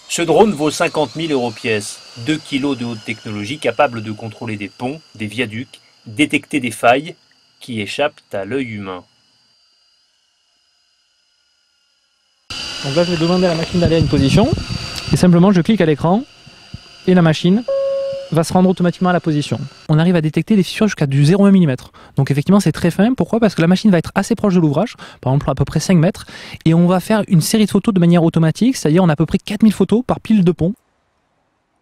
Ce drone vaut 50 000 € pièce, 2 kg de haute technologie capable de contrôler des ponts, des viaducs, détecter des failles qui échappent à l'œil humain. Donc là je vais demander à la machine d'aller à une position et simplement je clique à l'écran et la machine va se rendre automatiquement à la position. On arrive à détecter des fissures jusqu'à du 0,1 mm. Donc effectivement c'est très fin. Pourquoi? Parce que la machine va être assez proche de l'ouvrage, par exemple à peu près 5 mètres, et on va faire une série de photos de manière automatique, c'est-à-dire on a à peu près 4000 photos par pile de pont.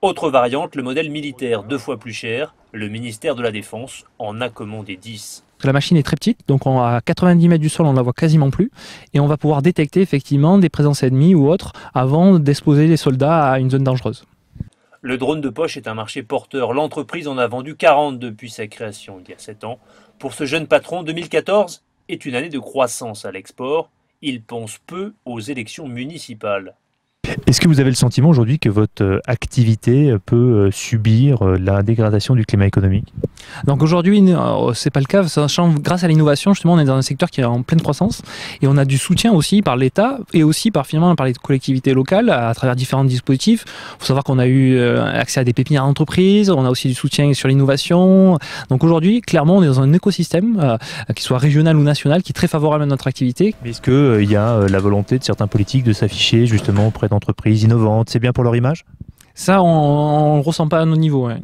Autre variante, le modèle militaire 2 fois plus cher, le ministère de la Défense en a commandé 10. La machine est très petite, donc à 90 mètres du sol on ne la voit quasiment plus, et on va pouvoir détecter effectivement des présences ennemies ou autres avant d'exposer les soldats à une zone dangereuse. Le drone de poche est un marché porteur. L'entreprise en a vendu 40 depuis sa création il y a 7 ans. Pour ce jeune patron, 2014 est une année de croissance à l'export. Il pense peu aux élections municipales. Est-ce que vous avez le sentiment aujourd'hui que votre activité peut subir la dégradation du climat économique? Donc aujourd'hui, c'est pas le cas, sachant grâce à l'innovation, justement, on est dans un secteur qui est en pleine croissance et on a du soutien aussi par l'État et aussi finalement par les collectivités locales à travers différents dispositifs. Il faut savoir qu'on a eu accès à des pépinières d'entreprise, on a aussi du soutien sur l'innovation. Donc aujourd'hui, clairement, on est dans un écosystème, qu'il soit régional ou national, qui est très favorable à notre activité. Est-ce qu'il y a la volonté de certains politiques de s'afficher justement auprès d'entreprises innovantes? C'est bien pour leur image? Ça, on ne le ressent pas à nos niveaux. Ouais.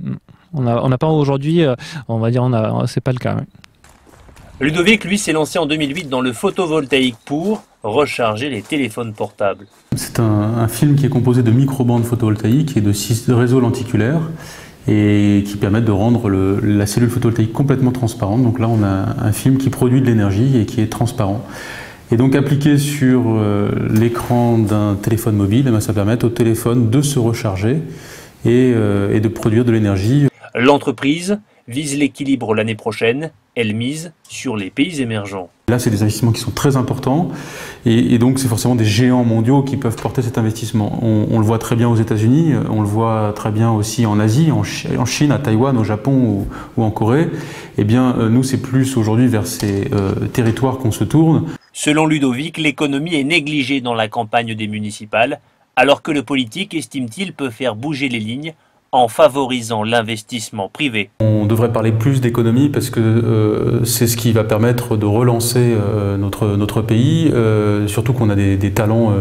On n'a pas aujourd'hui, on va dire, c'est pas le cas. Ouais. Ludovic, lui, s'est lancé en 2008 dans le photovoltaïque pour recharger les téléphones portables. C'est un film qui est composé de microbandes photovoltaïques et de réseaux lenticulaires et qui permettent de rendre la cellule photovoltaïque complètement transparente. Donc là, on a un film qui produit de l'énergie et qui est transparent. Et donc appliqué sur l'écran d'un téléphone mobile, ça permet au téléphone de se recharger et de produire de l'énergie. L'entreprise vise l'équilibre l'année prochaine. Elle mise sur les pays émergents. Là, c'est des investissements qui sont très importants et donc c'est forcément des géants mondiaux qui peuvent porter cet investissement. On le voit très bien aux États-Unis, on le voit très bien aussi en Asie, en Chine, à Taïwan, au Japon ou en Corée. Eh bien, nous, c'est plus aujourd'hui vers ces territoires qu'on se tourne. Selon Ludovic, l'économie est négligée dans la campagne des municipales, alors que le politique, estime-t-il, peut faire bouger les lignes en favorisant l'investissement privé. On devrait parler plus d'économie parce que c'est ce qui va permettre de relancer notre pays, surtout qu'on a des talents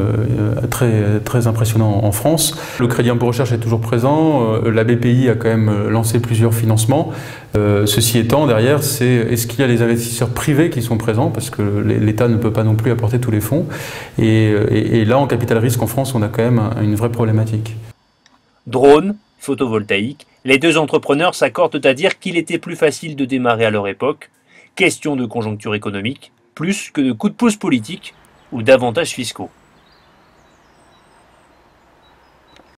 très impressionnants en France. Le crédit impôt recherche est toujours présent, la BPI a quand même lancé plusieurs financements. Ceci étant, derrière, est-ce qu'il y a les investisseurs privés qui sont présents, parce que l'État ne peut pas non plus apporter tous les fonds. Et là, en capital risque en France, on a quand même une vraie problématique. Drone, photovoltaïque, les deux entrepreneurs s'accordent à dire qu'il était plus facile de démarrer à leur époque. Question de conjoncture économique, plus que de coups de pouce politiques ou d'avantages fiscaux.